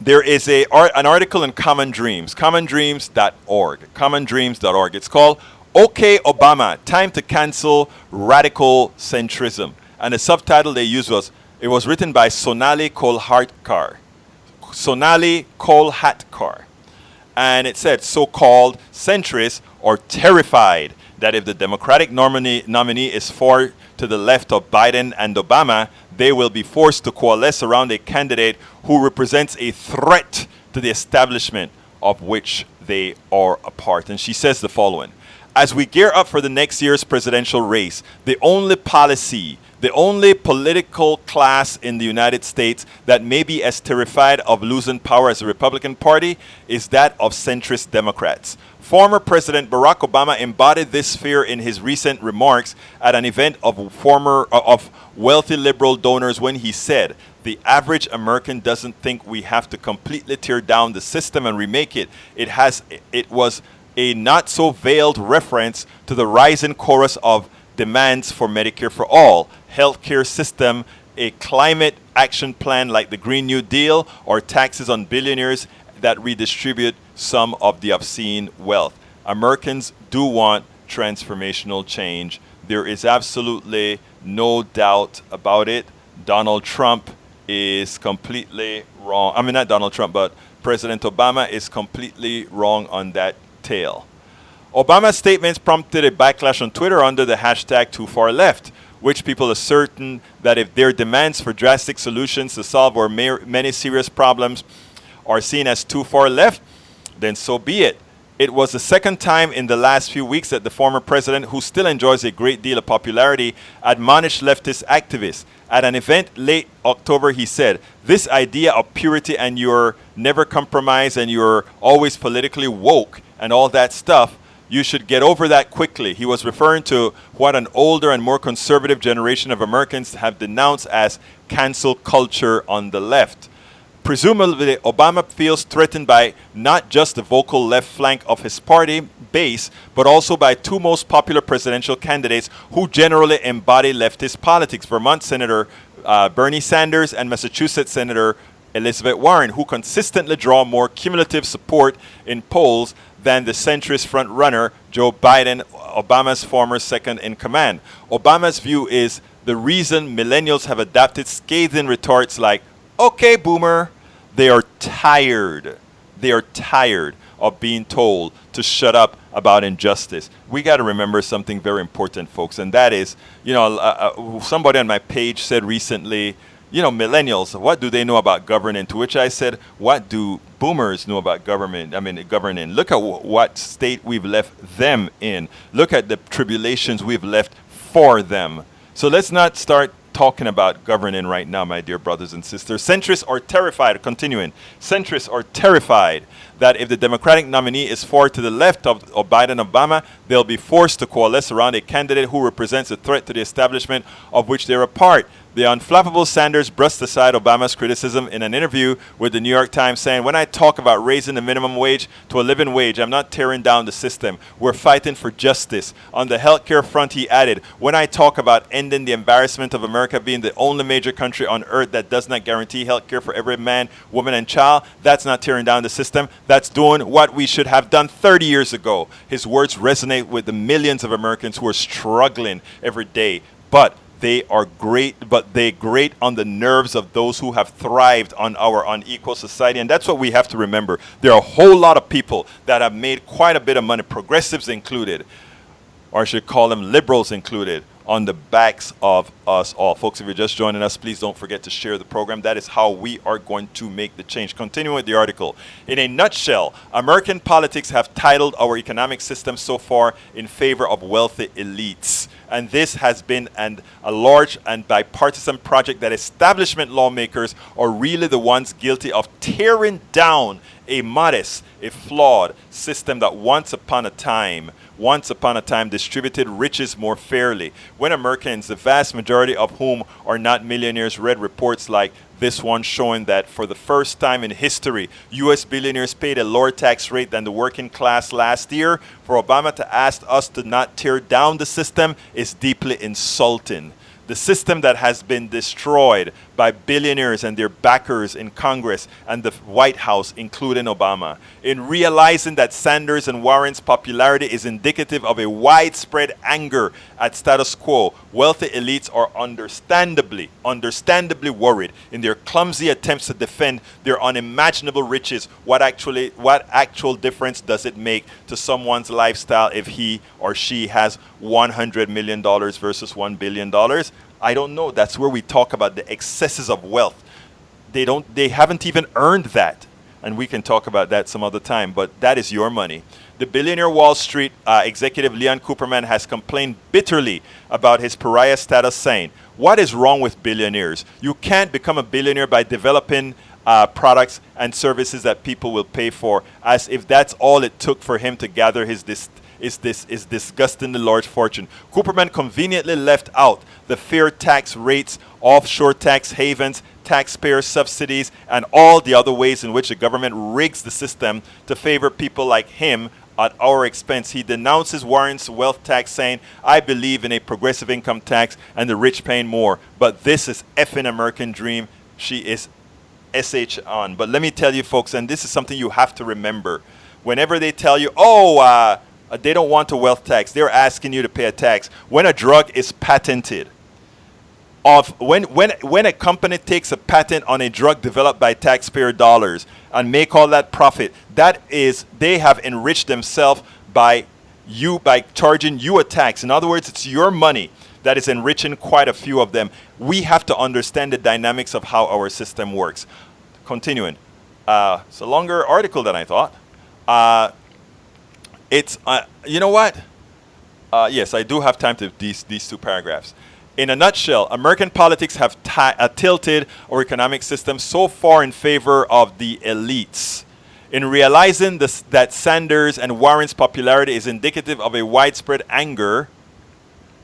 there is an article in Common Dreams, commondreams.org. It's called OK Obama, Time to Cancel Radical Centrism. And the subtitle they used was written by Sonali Kolhatkar. And it said, so-called centrists are terrified that if the Democratic nominee is far to the left of Biden and Obama, they will be forced to coalesce around a candidate who represents a threat to the establishment of which they are a part. And she says the following: as we gear up for the next year's presidential race, the only political class in the United States that may be as terrified of losing power as the Republican Party is that of centrist Democrats. Former President Barack Obama embodied this fear in his recent remarks at an event of wealthy liberal donors when he said, "The average American doesn't think we have to completely tear down the system and remake it. It was a not so veiled reference to the rising chorus of demands for Medicare for all, healthcare system, a climate action plan like the Green New Deal, or taxes on billionaires that redistribute some of the obscene wealth. Americans do want transformational change. There is absolutely no doubt about it. Donald Trump is completely wrong. I mean, not Donald Trump, but President Obama is completely wrong on that tale." Obama's statements prompted a backlash on Twitter under the hashtag #TooFarLeft, which people are certain that if their demands for drastic solutions to solve our many serious problems are seen as too far left, then so be it. It was the second time in the last few weeks that the former president, who still enjoys a great deal of popularity, admonished leftist activists. At an event late October, he said, "This idea of purity and you're never compromise and you're always politically woke and all that stuff, you should get over that quickly." He was referring to what an older and more conservative generation of Americans have denounced as cancel culture on the left. Presumably, Obama feels threatened by not just the vocal left flank of his party base, but also by two most popular presidential candidates who generally embody leftist politics: Vermont Senator Bernie Sanders and Massachusetts Senator Elizabeth Warren, who consistently draw more cumulative support in polls than the centrist front-runner Joe Biden, Obama's former second-in-command. Obama's view is the reason millennials have adopted scathing retorts like, "Okay, boomer," they are tired. They are tired of being told to shut up about injustice. We got to remember something very important, folks, and that is, somebody on my page said recently, millennials, what do they know about governing? To which I said, what do boomers know about governing? Look at what state we've left them in. Look at the tribulations we've left for them. So let's not start talking about governing right now, my dear brothers and sisters. Centrists are terrified, continuing, centrists are terrified that if the Democratic nominee is far to the left of Biden and Obama, they'll be forced to coalesce around a candidate who represents a threat to the establishment of which they're a part. The unflappable Sanders brushed aside Obama's criticism in an interview with the New York Times, saying, "When I talk about raising the minimum wage to a living wage, I'm not tearing down the system. We're fighting for justice." On the healthcare front, he added, "When I talk about ending the embarrassment of America being the only major country on earth that does not guarantee healthcare for every man, woman, and child, that's not tearing down the system. That's doing what we should have done 30 years ago." His words resonate with the millions of Americans who are struggling every day. But they grate on the nerves of those who have thrived on our unequal society. And that's what we have to remember. There are a whole lot of people that have made quite a bit of money, progressives included, or I should call them liberals included, on the backs of us all. Folks, if you're just joining us, please don't forget to share the program. That is how we are going to make the change. Continuing with the article. In a nutshell, American politics have titled our economic system so far in favor of wealthy elites. And this has been a large and bipartisan project that establishment lawmakers are really the ones guilty of tearing down a modest, a flawed system that once upon a time distributed riches more fairly. When Americans, the vast majority of whom are not millionaires, read reports like this one showing that for the first time in history, U.S. billionaires paid a lower tax rate than the working class last year, for Obama to ask us to not tear down the system is deeply insulting. The system that has been destroyed by billionaires and their backers in Congress and the White House, including Obama. In realizing that Sanders and Warren's popularity is indicative of a widespread anger at status quo, wealthy elites are understandably worried in their clumsy attempts to defend their unimaginable riches. What actual difference does it make to someone's lifestyle if he or she has $100 million versus $1 billion? I don't know. That's where we talk about the excesses of wealth. They haven't even earned that. And we can talk about that some other time, but that is your money. The billionaire Wall Street executive Leon Cooperman has complained bitterly about his pariah status, saying, "What is wrong with billionaires? You can't become a billionaire by developing products and services that people will pay for, as if that's all it took for him to gather his disgustingly large fortune." Cooperman conveniently left out the fair tax rates, offshore tax havens, taxpayer subsidies, and all the other ways in which the government rigs the system to favor people like him at our expense. He denounces Warren's wealth tax, saying, "I believe in a progressive income tax and the rich paying more, but this is effing American dream." She is SH on. But let me tell you, folks, and this is something you have to remember. Whenever they tell you, they don't want a wealth tax, they're asking you to pay a tax. When a drug is patented, when a company takes a patent on a drug developed by taxpayer dollars and make all that profit, that is, they have enriched themselves by you by charging you a tax. In other words, it's your money that is enriching quite a few of them. We have to understand the dynamics of how our system works. Continuing. It's a longer article than I thought. You know what? Yes, I do have time to these two paragraphs. In a nutshell, American politics have tilted our economic system so far in favor of the elites. In realizing that Sanders and Warren's popularity is indicative of a widespread anger,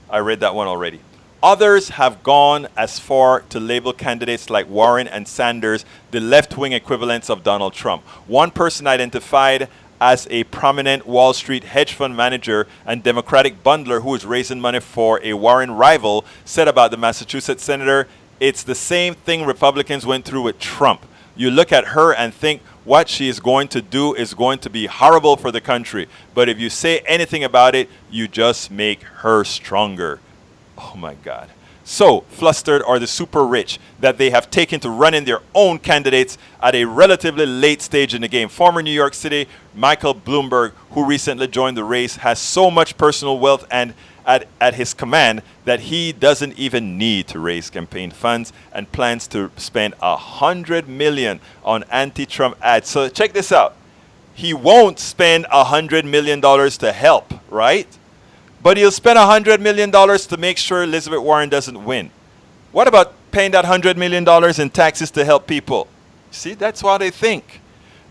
I read that one already. Others have gone as far to label candidates like Warren and Sanders the left-wing equivalents of Donald Trump. One person identified as a prominent Wall Street hedge fund manager and Democratic bundler who is raising money for a Warren rival said about the Massachusetts senator, "It's the same thing Republicans went through with Trump. You look at her and think what she is going to do is going to be horrible for the country. But if you say anything about it, you just make her stronger." Oh my God. So flustered are the super rich that they have taken to running their own candidates at a relatively late stage in the game. Former New York City Michael Bloomberg, who recently joined the race, has so much personal wealth and at his command that he doesn't even need to raise campaign funds and plans to spend $100 million on anti-Trump ads. So check this out. He won't spend $100 million to help, right? But he'll spend $100 million to make sure Elizabeth Warren doesn't win. What about paying that $100 million in taxes to help people? See, that's what they think.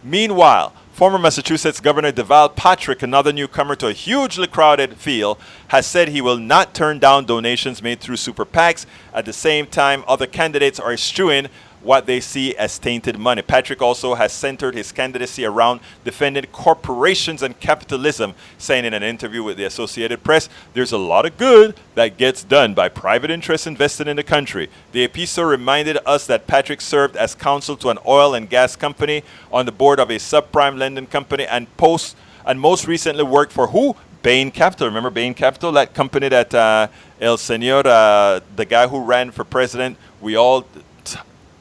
Meanwhile, former Massachusetts Governor Deval Patrick, another newcomer to a hugely crowded field, has said he will not turn down donations made through super PACs. At the same time, other candidates are eschewing what they see as tainted money. Patrick also has centered his candidacy around defending corporations and capitalism, saying in an interview with the Associated Press, "There's a lot of good that gets done by private interests invested in the country." The AP so reminded us that Patrick served as counsel to an oil and gas company, on the board of a subprime lending company, and most recently worked for who? Bain Capital. Remember Bain Capital? That company that El Senor, the guy who ran for president,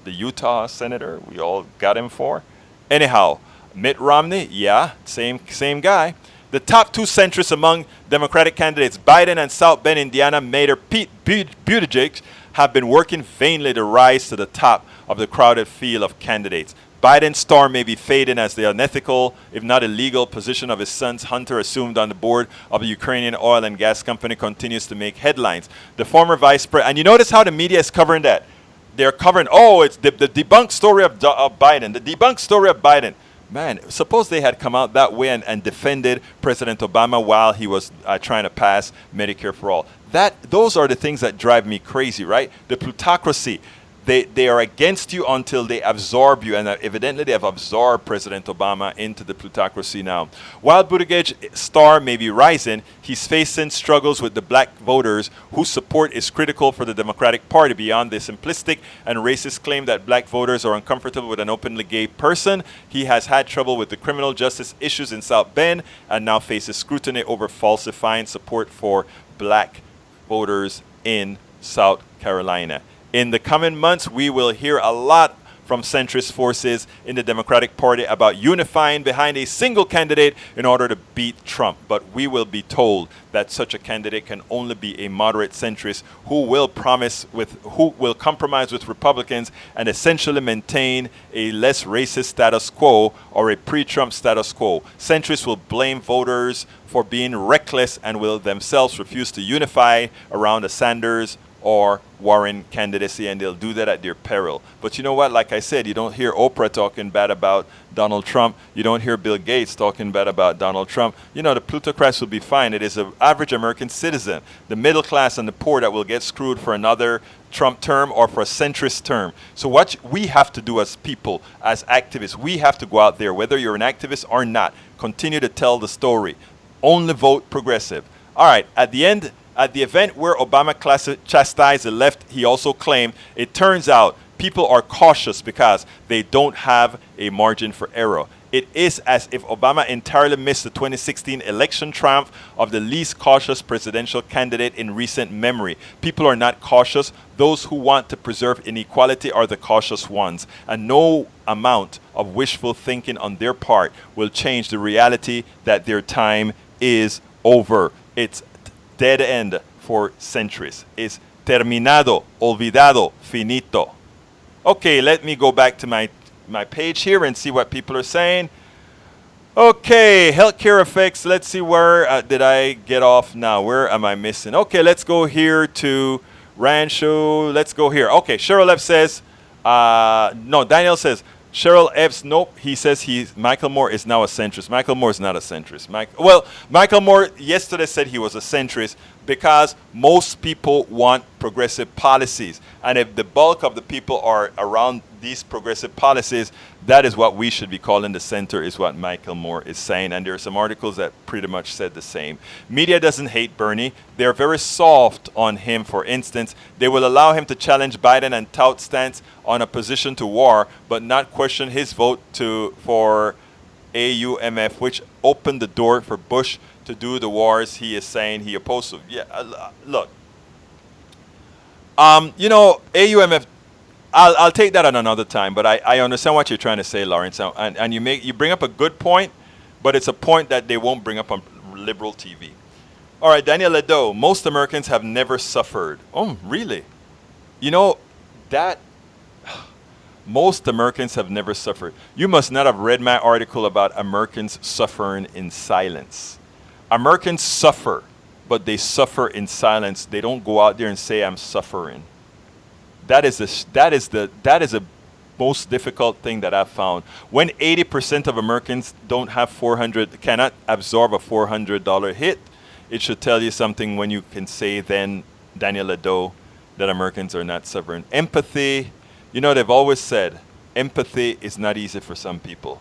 the Utah senator, we all got him for. Anyhow, Mitt Romney, yeah, same guy. The top two centrists among Democratic candidates, Biden and South Bend, Indiana Mayor Pete Buttigieg, have been working vainly to rise to the top of the crowded field of candidates. Biden's star may be fading as the unethical, if not illegal, position of his son's Hunter, assumed on the board of a Ukrainian oil and gas company, continues to make headlines. The former vice president, and you notice how the media is covering that. They're covering, it's the debunked story of Biden, the debunked story of Biden. Man, suppose they had come out that way and defended President Obama while he was trying to pass Medicare for all. Those are the things that drive me crazy, right? The plutocracy. They are against you until they absorb you, and evidently they have absorbed President Obama into the plutocracy now. While Buttigieg's star may be rising, he's facing struggles with the black voters whose support is critical for the Democratic Party. Beyond the simplistic and racist claim that black voters are uncomfortable with an openly gay person, he has had trouble with the criminal justice issues in South Bend and now faces scrutiny over falsifying support for black voters in South Carolina. In the coming months, we will hear a lot from centrist forces in the Democratic Party about unifying behind a single candidate in order to beat Trump. But we will be told that such a candidate can only be a moderate centrist who will compromise with Republicans and essentially maintain a less racist status quo or a pre-Trump status quo. Centrists will blame voters for being reckless and will themselves refuse to unify around a Sanders or Warren candidacy, and they'll do that at their peril. But you know what? Like I said, you don't hear Oprah talking bad about Donald Trump. You don't hear Bill Gates talking bad about Donald Trump. You know, the plutocrats will be fine. It is an average American citizen, the middle class and the poor, that will get screwed for another Trump term or for a centrist term. So what we have to do as people, as activists, we have to go out there, whether you're an activist or not, continue to tell the story. Only vote progressive. All right, at the event where Obama chastised the left, he also claimed, it turns out people are cautious because they don't have a margin for error. It is as if Obama entirely missed the 2016 election triumph of the least cautious presidential candidate in recent memory. People are not cautious. Those who want to preserve inequality are the cautious ones. And no amount of wishful thinking on their part will change the reality that their time is over. It's dead end for centrist. It's terminado, olvidado, finito. Okay, let me go back to my page here and see what people are saying. Okay, healthcare effects. Let's see, where did I get off now? Where am I missing? Okay, let's go here to Rancho. Let's go here. Okay, Cheryl F says, no, Daniel says, Cheryl F's, nope. He says Michael Moore is now a centrist. Michael Moore is not a centrist. Michael Moore yesterday said he was a centrist because most people want progressive policies. And if the bulk of the people are around these progressive policies, that is what we should be calling the center, is what Michael Moore is saying. And there are some articles that pretty much said the same. Media doesn't hate Bernie. They're very soft on him, for instance. They will allow him to challenge Biden and tout stance on a position to war, but not question his vote for AUMF, which opened the door for Bush to do the wars he is saying he opposed to. Yeah, look. AUMF, I'll take that on another time, but I understand what you're trying to say, Lawrence, and you bring up a good point, but it's a point that they won't bring up on liberal TV. All right, Daniel Ledo, most Americans have never suffered. Oh, really? You know, that most Americans have never suffered. You must not have read my article about Americans suffering in silence. Americans suffer, but they suffer in silence. They don't go out there and say, I'm suffering. That is a most difficult thing that I've found. When 80% of Americans cannot absorb a $400 hit, it should tell you something when you can say then, Daniel Ledo, that Americans are not suffering. Empathy, they've always said, empathy is not easy for some people.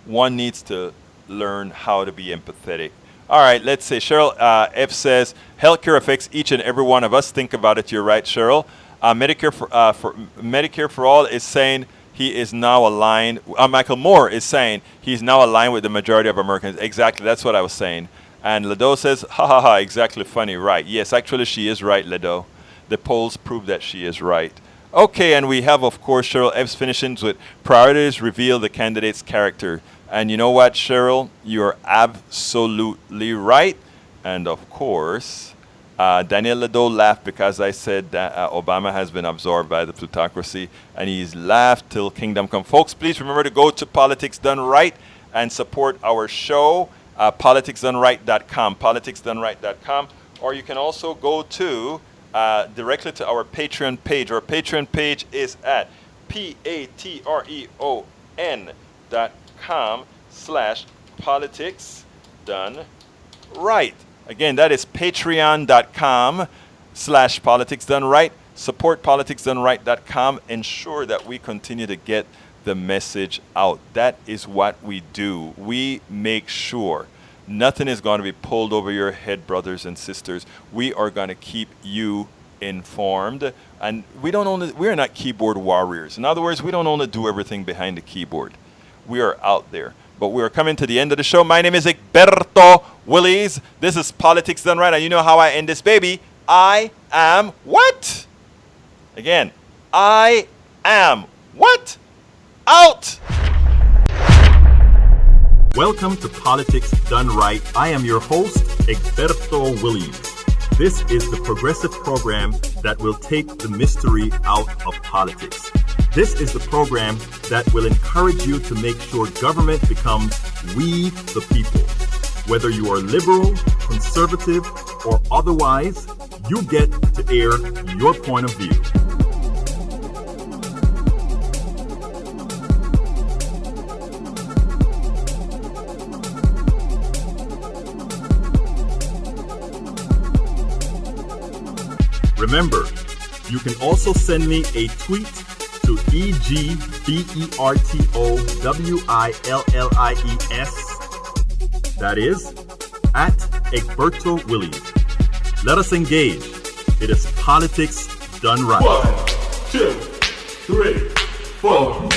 One needs to learn how to be empathetic. All right, let's say Cheryl F says, healthcare affects each and every one of us. Think about it. You're right, Cheryl. Medicare for All is saying he is now aligned. Michael Moore is saying he's now aligned with the majority of Americans. Exactly, that's what I was saying. And Ledo says, ha ha ha, exactly funny, right. Yes, actually she is right, Ledo. The polls prove that she is right. Okay, and we have, of course, Cheryl F's finishing with priorities reveal the candidate's character. And you know what, Cheryl? You're absolutely right. And of course, Daniel Ledo laughed because I said that Obama has been absorbed by the plutocracy, and he's laughed till kingdom come. Folks, please remember to go to Politics Done Right and support our show, politicsdoneright.com, politicsdoneright.com, or you can also go to directly to our Patreon page. Our Patreon page is at patreon.com/politicsdoneright. Again, that is patreon.com/politicsdoneright. Support politicsdoneright.com. Ensure that we continue to get the message out. That is what we do. We make sure nothing is going to be pulled over your head, brothers and sisters. We are going to keep you informed. And we are not keyboard warriors. In other words, we don't only do everything behind the keyboard. We are out there. But we are coming to the end of the show. My name is Egberto Willies. This is Politics Done Right. And you know how I end this, baby. I am what? Again, I am what? Out! Welcome to Politics Done Right. I am your host, Egberto Willies. This is the progressive program that will take the mystery out of politics. This is the program that will encourage you to make sure government becomes we the people. Whether you are liberal, conservative, or otherwise, you get to air your point of view. Remember, you can also send me a tweet to EGBERTOWILLIES. That is, at Egberto Willies. Let us engage. It is Politics Done Right. 1, 2, 3, 4.